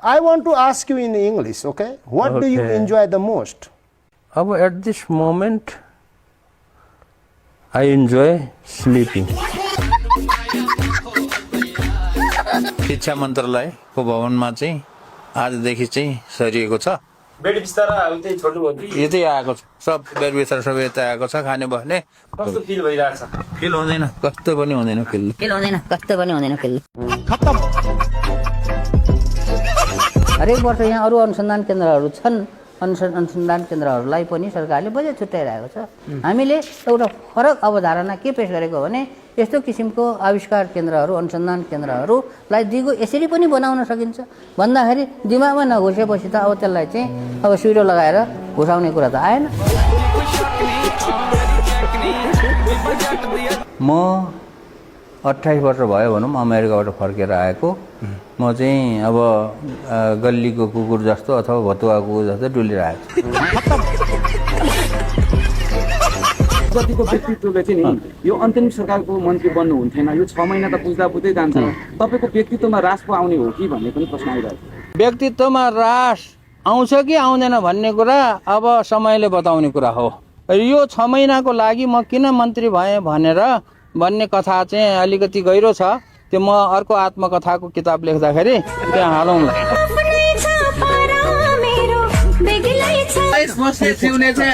I want to ask you in English, okay? What do you enjoy the most? At this moment, I enjoy sleeping. शिक्षा मन्त्रालयको भवनमा चाहिँ आजदेखि चाहिँ सरिएको छ। बेड बिस्तारा उतै छोड्नुभयो कि यतै आएको छ, सब बेड बिस्तारा सबै यतै आएको छ। खाने बस्ने कस्तो फिल भइरहेछ? फिल हुँदैन, कस्तो पनि हुँदैन फिल। खत्तम। हरेक वर्ष यहाँ अरू अनुसन्धान केन्द्रहरू छन्, अनुसन्धान केन्द्रहरूलाई पनि सरकारले बजेट छुट्याइरहेको छ। हामीले एउटा फरक अवधारणा के पेश गरेको भने यस्तो किसिमको आविष्कार केन्द्रहरू, अनुसन्धान केन्द्रहरूलाई दिगो यसरी पनि बनाउन सकिन्छ भन्दाखेरि दिमागमा नघुसेपछि त अब त्यसलाई चाहिँ अब सुइरो लगाएर घुसाउने कुरा त आएन। म 28 वर्ष भयो भनौँ अमेरिकाबाट फर्केर आएको। म चाहिँ अब गल्लीको कुकुर जस्तो अथवा भतुवा कुकुर जस्तो डुलिरहेको छु। जतिको व्यक्तित्वले चाहिँ नि यो अन्तिम सरकारको मन्त्री बन्नु हुन्थेन, यो 6 महिना त पुग्दा पुग्दै जान्छ। तपाईँको व्यक्तित्वमा रास पो आउने हो कि भन्ने पनि प्रश्न आइरहेको छ। व्यक्तित्वमा रास आउँछ कि आउँदैन भन्ने कुरा अब समयले बताउने कुरा हो। यो 6 महिनाको लागि म किन मन्त्री भएँ भन्ने कथा चाहिँ अलिकति गहिरो छ। त्यो म अर्को आत्मकथाको किताब लेख्दाखेरि त्यहाँ हालौँला।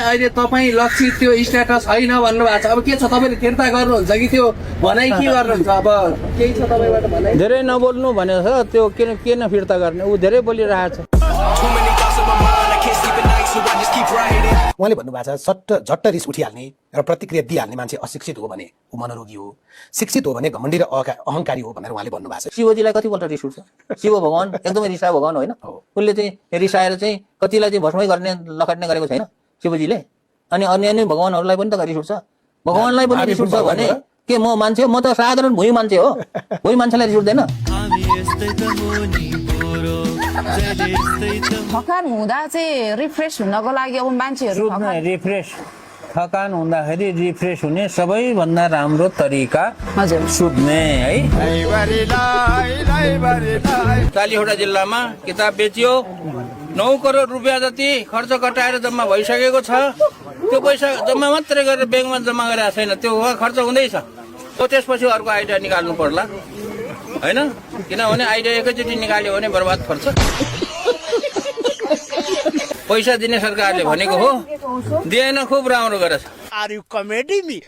अहिले तपाईँ लक्षित त्यो स्ट्याटस छैन भन्नुभएको छ। अब के छ, तपाईँले फिर्ता गर्नुहुन्छ कि त्यो भनाइ के गर्नुहुन्छ? अब केही छ तपाईँबाट भनाइ? धेरै नबोल्नु भनेको छ, त्यो किन फिर्ता गर्ने? ऊ धेरै बोलिरहेको छ। उहाँले भन्नुभएको छ झट्ट रिस उठिहाल्ने र प्रतिक्रिया दिइहाल्ने मान्छे अशिक्षित हो भने ऊ मनोरोगी हो, शिक्षित हो भने घमण्डी र अहङ्कारी हो भनेर उहाँले भन्नुभएको छ। शिवजीलाई कतिपल्ट रिस उठ्छ? शिव भगवान एकदमै रिसाए भगवान होइन, उनले चाहिँ रिसाएर चाहिँ कतिलाई चाहिँ भस्मै गर्ने लखट्ने गरेको छैन शिवजीले। अनि अन्य भगवानहरूलाई पनि त रिस उठ्छ। भगवानलाई पनि रिस उठ्छ भने के म मान्छे हो? म त साधारण भुइँ मान्छे हो, भुइँ मान्छेलाई रिस उठ्दैन। थकान हुँदा चाहिँ रिफ्रेस हुनको लागि अब मान्छेहरू थकान हुँदाखेरि रिफ्रेस हुने सबैभन्दा राम्रो तरिका सुत्ने है। कालीखोटा जिल्लामा किताब बेचियो, 9 करोड रुपियाँ जति खर्च कटाएर जम्मा भइसकेको छ। त्यो पैसा जम्मा मात्रै गरेर ब्याङ्कमा जम्मा गरेर छैन, त्यो खर्च हुँदैछ। त्यसपछि अर्को आइडिया निकाल्नु पर्ला होइन, किनभने आइडिया एकैचोटि निकाल्यो भने बर्बाद पर्छ। पैसा दिने सरकारले भनेको हो, दिएन, खुब राम्रो गरेछ। Are you comedy me?